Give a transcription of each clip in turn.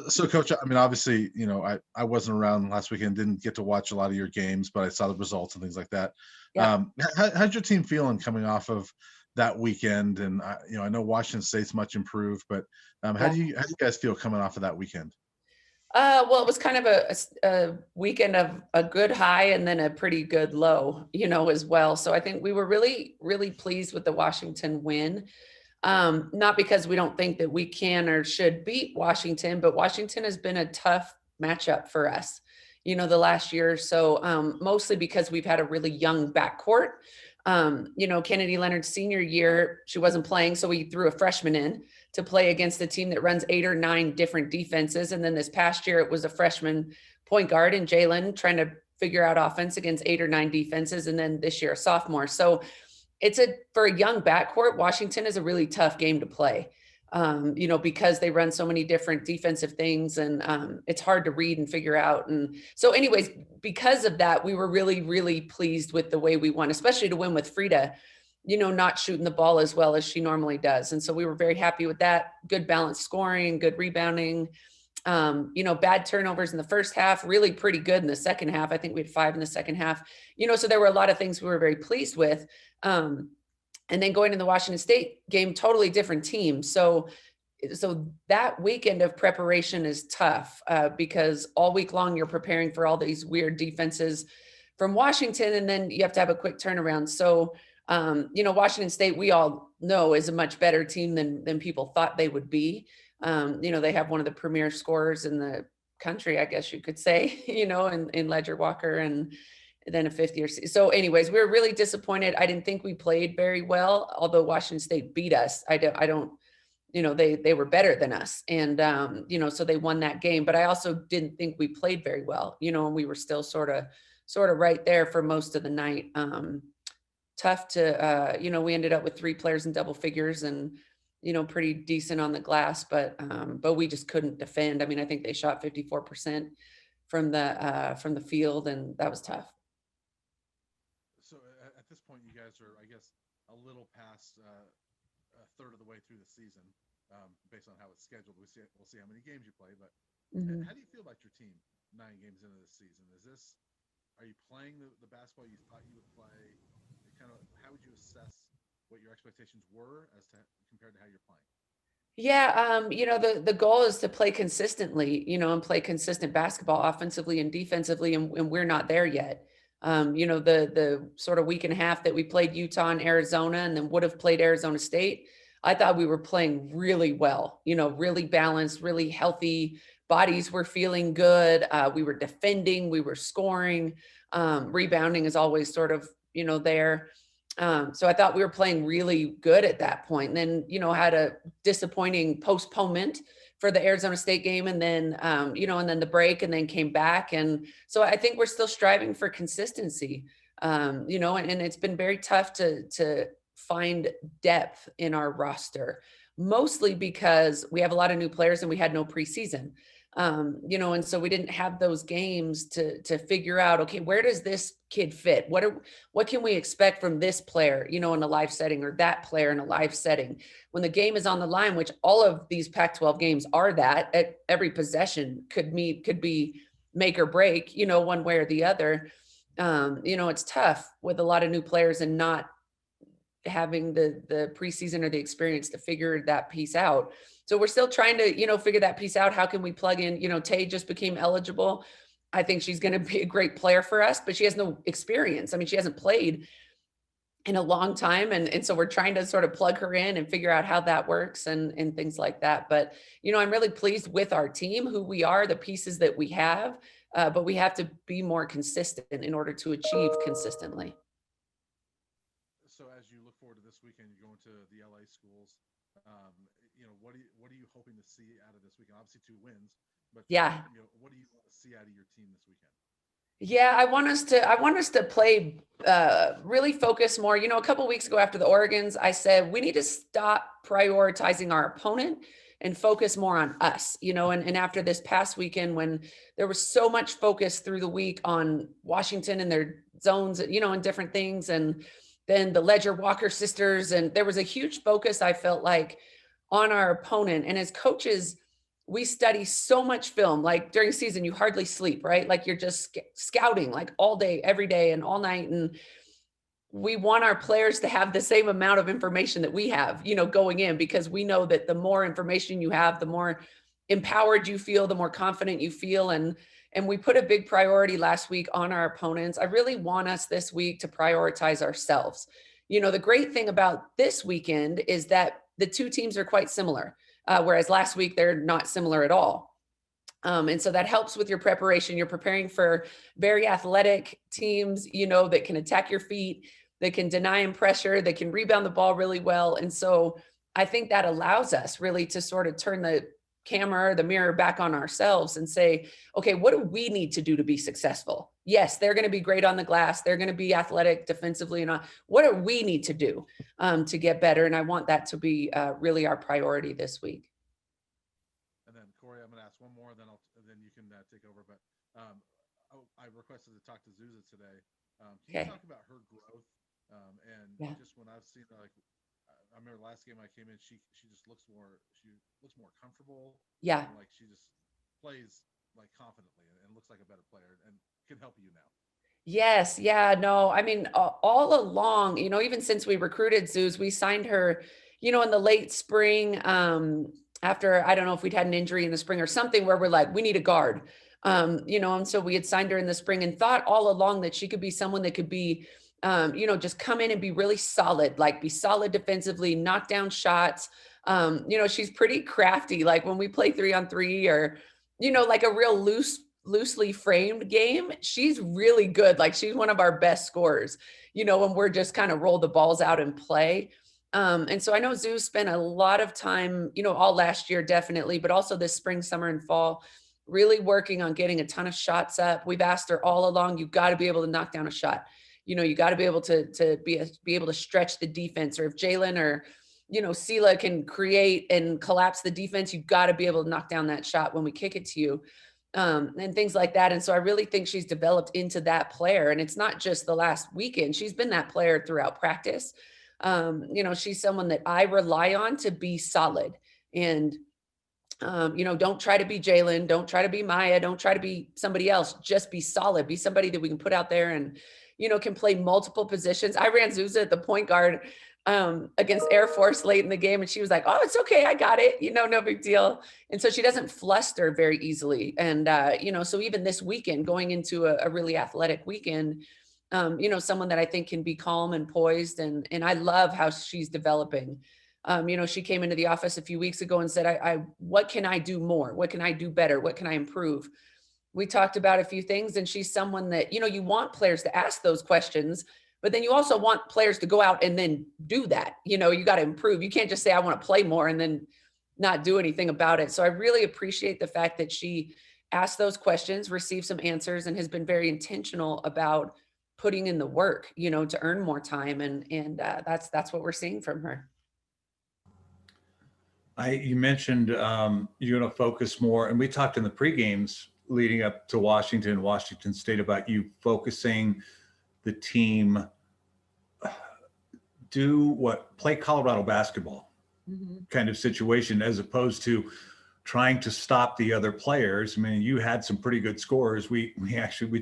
So, Coach, I mean, obviously, I wasn't around last weekend, didn't get to watch a lot of your games, but I saw the results and things like that. Yep. How's your team feeling coming off of that weekend? And I know Washington State's much improved, but Yeah. how do you guys feel coming off of that weekend? Well, it was kind of a weekend of a good high and then a pretty good low, as well. So I think we were really, really pleased with the Washington win. Not because we don't think that we can or should beat Washington, but Washington has been a tough matchup for us, the last year or so, mostly because we've had a really young backcourt. Kennedy Leonard's senior year, she wasn't playing, so we threw a freshman in to play against a team that runs 8 or 9 different defenses. And then this past year, it was a freshman point guard and Jalen trying to figure out offense against 8 or 9 defenses. And then this year, a sophomore. So for a young backcourt, Washington is a really tough game to play. Because they run so many different defensive things and it's hard to read and figure out. And so anyways, because of that, we were really, really pleased with the way we won, especially to win with Frida, not shooting the ball as well as she normally does. And so we were very happy with that. Good balanced scoring, good rebounding, bad turnovers in the first half, really pretty good in the second half. I think we had 5 in the second half, so there were a lot of things we were very pleased with. And then going in the Washington State game, totally different team. So that weekend of preparation is tough because all week long you're preparing for all these weird defenses from Washington, and then you have to have a quick turnaround. So, Washington State, we all know, is a much better team than people thought they would be. They have one of the premier scorers in the country, I guess you could say, in Ledger Walker, and then a fifth year. So anyways, we were really disappointed. I didn't think we played very well, although Washington State beat us. I don't, they were better than us. And, so they won that game, but I also didn't think we played very well, and we were still sort of right there for most of the night. Tough to, we ended up with 3 players in double figures and, pretty decent on the glass, but we just couldn't defend. I mean, I think they shot 54% from the field, and that was tough. So at this point, you guys are, I guess, a little past a third of the way through the season, based on how it's scheduled. We'll see how many games you play. But Mhm. how do you feel about your team 9 games into the season? Are you playing the basketball you thought you would play? Kind of, how would you assess what your expectations were as to compared to how you're playing? Yeah, the goal is to play consistently, and play consistent basketball offensively and defensively, and we're not there yet. The sort of week and a half that we played Utah and Arizona and then would have played Arizona State, I thought we were playing really well, really balanced, really healthy. Bodies were feeling good. We were defending, we were scoring. Rebounding is always sort of, there. So I thought we were playing really good at that point. And then, had a disappointing postponement for the Arizona State game, and then, and then the break, and then came back. And so I think we're still striving for consistency, and it's been very tough to find depth in our roster, mostly because we have a lot of new players and we had no preseason. And so we didn't have those games to figure out, okay, where does this kid fit? What can we expect from this player, in a live setting, or that player in a live setting? When the game is on the line, which all of these Pac-12 games are, that at every possession could be make or break, one way or the other. It's tough with a lot of new players and not having the preseason or the experience to figure that piece out. So we're still trying to, figure that piece out. How can we plug in, Tay just became eligible. I think she's going to be a great player for us, but she has no experience. I mean, she hasn't played in a long time. And so we're trying to sort of plug her in and figure out how that works and things like that. But, I'm really pleased with our team, who we are, the pieces that we have, but we have to be more consistent in order to achieve consistently. So as you look forward to this weekend, you're going to the LA schools. Um, what are you hoping to see out of this weekend? Obviously, 2 wins, but Yeah. what do you want to see out of your team this weekend? Yeah, I want us to play really focus more. A couple weeks ago after the Oregons, I said we need to stop prioritizing our opponent and focus more on us, and after this past weekend, when there was so much focus through the week on Washington and their zones, and different things, and then the Ledger Walker sisters, and there was a huge focus, I felt like, on our opponent. And as coaches, we study so much film. Like during season, you hardly sleep, right? Like you're just scouting like all day, every day and all night. And we want our players to have the same amount of information that we have, going in, because we know that the more information you have, the more empowered you feel, the more confident you feel. And we put a big priority last week on our opponents. I really want us this week to prioritize ourselves. The great thing about this weekend is that the two teams are quite similar, whereas last week they're not similar at all. And so that helps with your preparation. You're preparing for very athletic teams, that can attack your feet, that can deny and pressure, that can rebound the ball really well. And so I think that allows us really to sort of turn the camera, the mirror back on ourselves and say, okay, what do we need to do to be successful? Yes, they're going to be great on the glass. They're going to be athletic defensively. And what do we need to do to get better? And I want that to be really our priority this week. And then Corey, I'm going to ask one more, then you can take over. But I requested to talk to Zuzia today. Can you talk about her growth? Just when I've seen her, like, I remember last game I came in, she just looks more comfortable. Yeah. And, like, she just plays like confidently and looks like a better player and can help you now. Yes. Yeah. No, I mean, all along, even since we recruited Zuz, we signed her, in the late spring, after, I don't know if we'd had an injury in the spring or something where we're like, we need a guard, and so we had signed her in the spring and thought all along that she could be someone that could be, just come in and be really solid, like be solid defensively, knock down shots. She's pretty crafty. Like when we play 3-on-3 or, like a real loosely framed game, she's really good. Like she's one of our best scorers, when we're just kind of roll the balls out and play. And so I know Zoo spent a lot of time, all last year, definitely, but also this spring, summer, and fall, really working on getting a ton of shots up. We've asked her all along, you've got to be able to knock down a shot. You got to be able to be able to stretch the defense, or if Jalen or, Sela can create and collapse the defense, you've got to be able to knock down that shot when we kick it to you. And things like that. And so I really think she's developed into that player. And it's not just the last weekend. She's been that player throughout practice. She's someone that I rely on to be solid. And, don't try to be Jalen, don't try to be Maya, don't try to be somebody else, just be solid, be somebody that we can put out there and, can play multiple positions. I ran Zuzia at the point guard against Air Force late in the game. And she was like, oh, it's okay. I got it. No big deal. And so she doesn't fluster very easily. And, so even this weekend, going into a really athletic weekend, someone that I think can be calm and poised. And I love how she's developing. She came into the office a few weeks ago and said, what can I do more? What can I do better? What can I improve? We talked about a few things, and she's someone that, you want players to ask those questions, but then you also want players to go out and then do that. You got to improve. You can't just say, I want to play more and then not do anything about it. So I really appreciate the fact that she asked those questions, received some answers, and has been very intentional about putting in the work, to earn more time. And that's what we're seeing from her. You mentioned you're going to focus more, and we talked in the pre-games leading up to Washington State about you focusing the team play Colorado basketball kind of situation, as opposed to trying to stop the other players. I mean, you had some pretty good scores. We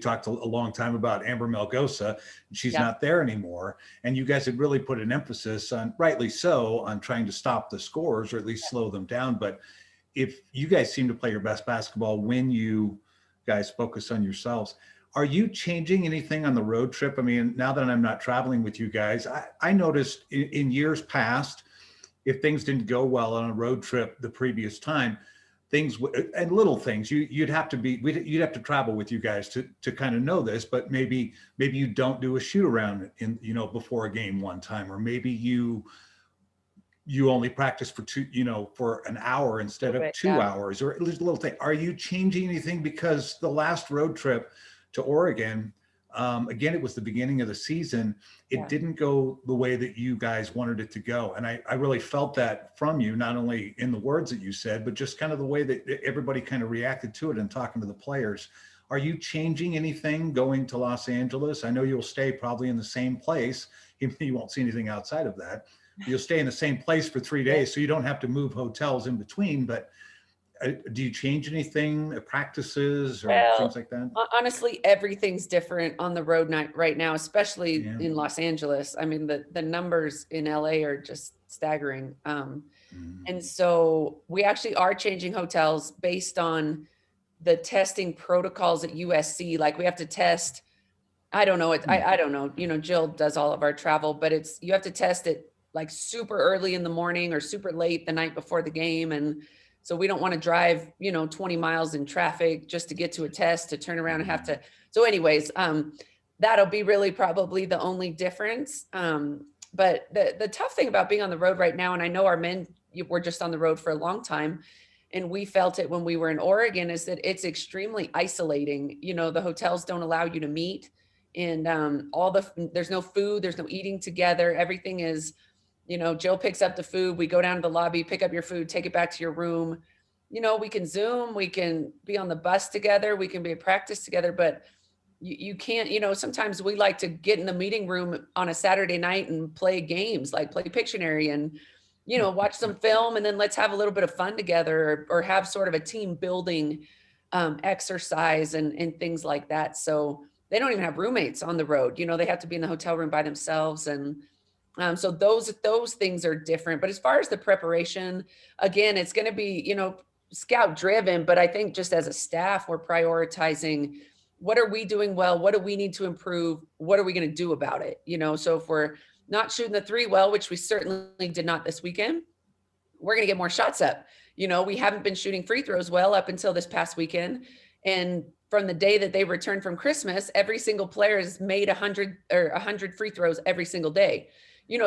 talked a long time about Amber Melgosa, and she's not there anymore. And you guys had really put an emphasis on, rightly so, on trying to stop the scores or at least slow them down. But if you guys seem to play your best basketball when you guys focus on yourselves, are you changing anything on the road trip? I mean, now that I'm not traveling with you guys, I noticed in years past, if things didn't go well on a road trip the previous time, things and little things, you'd have to travel with you guys to kind of know this, but maybe you don't do a shoot around before a game one time, or maybe you only practice for an hour instead of 2 hours, or at least a little thing. Are you changing anything? Because the last road trip to Oregon, again, it was the beginning of the season. It didn't go the way that you guys wanted it to go. And I really felt that from you, not only in the words that you said, but just kind of the way that everybody kind of reacted to it and talking to the players. Are you changing anything going to Los Angeles? I know you'll stay probably in the same place. You won't see anything outside of that. You'll stay in the same place for 3 days, so you don't have to move hotels in between. But do you change anything, practices or things like that? Honestly, everything's different on the road night right now, especially Yeah. in Los Angeles. I mean, the numbers in LA are just staggering. And so we actually are changing hotels based on the testing protocols at USC. Like we have to test, I don't know, I don't know, Jill does all of our travel, but you have to test it like super early in the morning or super late the night before the game. And so we don't want to drive, 20 miles in traffic just to get to a test to turn around and have to. So anyways, that'll be really probably the only difference. But the tough thing about being on the road right now, and I know our men were just on the road for a long time, and we felt it when we were in Oregon, is that it's extremely isolating. The hotels don't allow you to meet, and there's no food, there's no eating together. Everything is, Jill picks up the food, we go down to the lobby, pick up your food, take it back to your room. We can Zoom, we can be on the bus together, we can be at practice together, but you can't, sometimes we like to get in the meeting room on a Saturday night and play games, like play Pictionary and, watch some film, and then let's have a little bit of fun together, or have sort of a team building exercise and things like that. So they don't even have roommates on the road. They have to be in the hotel room by themselves. And so those things are different. But as far as the preparation, again, it's going to be, scout driven. But I think just as a staff, we're prioritizing, what are we doing well? What do we need to improve? What are we going to do about it? So if we're not shooting the three well, which we certainly did not this weekend, we're going to get more shots up. We haven't been shooting free throws well up until this past weekend. And from the day that they returned from Christmas, every single player has made 100 free throws every single day.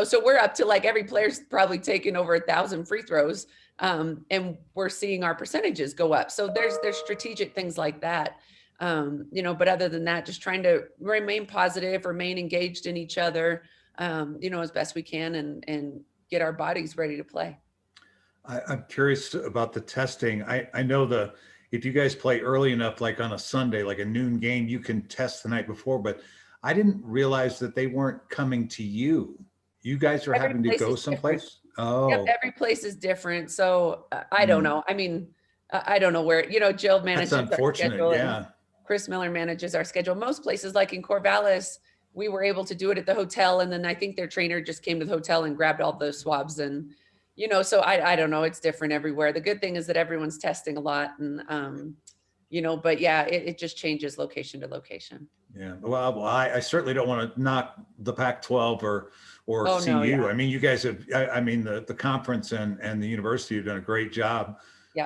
So we're up to like every player's probably taken over 1,000 free throws. And we're seeing our percentages go up. So there's strategic things like that. But other than that, just trying to remain positive, remain engaged in each other, as best we can, and get our bodies ready to play. I'm curious about the testing. I know if you guys play early enough, like on a Sunday, like a noon game, you can test the night before, but I didn't realize that they weren't coming to you. You guys are having to go someplace? Oh. Yep, every place is different. So I don't know. I mean, I don't know where, Jill manages That's unfortunate, our schedule, yeah. and Chris Miller manages our schedule. Most places, like in Corvallis, we were able to do it at the hotel. And then I think their trainer just came to the hotel and grabbed all the swabs. And, so I don't know. It's different everywhere. The good thing is that everyone's testing a lot. And, but yeah, it just changes location to location. Yeah. Well, I certainly don't want to knock the Pac-12 or CU. No, yeah. I mean, you guys have, the conference and the university have done a great job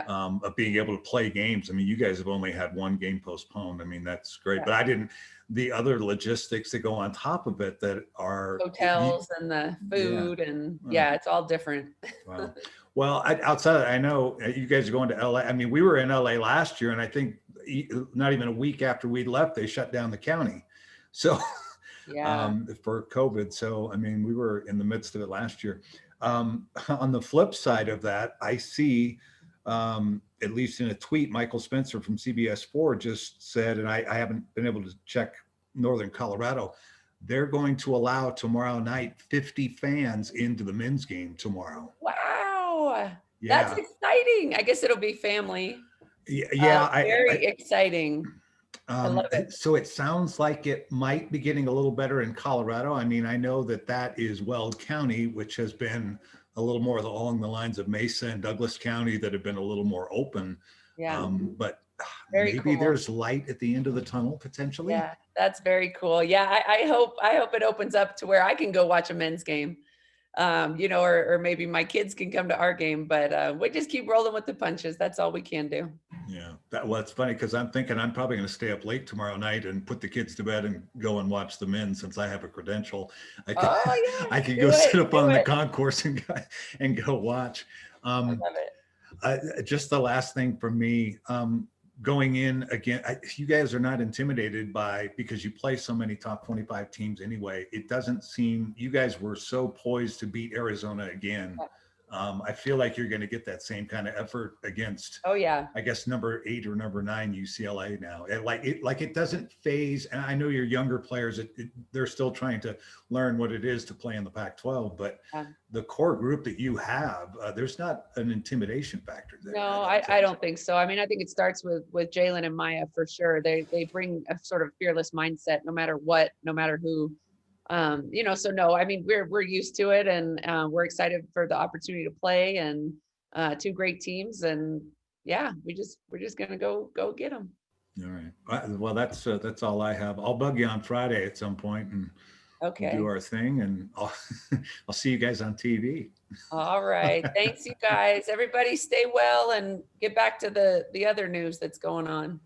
of being able to play games. I mean, you guys have only had one game postponed. I mean, that's great. Yeah. But the other logistics that go on top of it that are hotels and the food and it's all different. Wow. Well, outside of that, I know you guys are going to LA. I mean, we were in LA last year, and I think not even a week after we left, they shut down the county. So for COVID. So, I mean, we were in the midst of it last year. On the flip side of that, I see, at least in a tweet, Michael Spencer from CBS4 just said, and I haven't been able to check Northern Colorado, they're going to allow tomorrow night 50 fans into the men's game tomorrow. Wow. Yeah. That's exciting. I guess it'll be family. Yeah. Very exciting. I love it. So it sounds like it might be getting a little better in Colorado. I mean, I know that is Weld County, which has been a little more along the lines of Mesa and Douglas County that have been a little more open. Yeah. But maybe cool. There's light at the end of the tunnel potentially. Yeah, that's very cool. Yeah, I hope it opens up to where I can go watch a men's game. Or maybe my kids can come to our game, but we just keep rolling with the punches. That's all we can do. Yeah, it's funny because I'm thinking I'm probably going to stay up late tomorrow night and put the kids to bed and go and watch the men since I have a credential. I can go sit up on the concourse and go watch. I love it. Just the last thing from me, going in again, you guys are not intimidated because you play so many top 25 teams anyway. It doesn't seem, you guys were so poised to beat Arizona again. I feel like you're going to get that same kind of effort against, Oh yeah. I guess, number 8 or number 9 UCLA now. It doesn't phase. And I know your younger players, they're still trying to learn what it is to play in the Pac-12, but the core group that you have, there's not an intimidation factor there. No, I don't think so. I mean, I think it starts with Jalen and Maya for sure. They bring a sort of fearless mindset, no matter what, no matter who. So no, I mean, we're used to it, and we're excited for the opportunity to play, and 2 great teams, and yeah, we're just gonna go get them. All right. Well, that's all I have. I'll bug you on Friday at some point, and we'll do our thing, and I'll see you guys on TV. All right. Thanks, you guys. Everybody stay well and get back to the other news that's going on.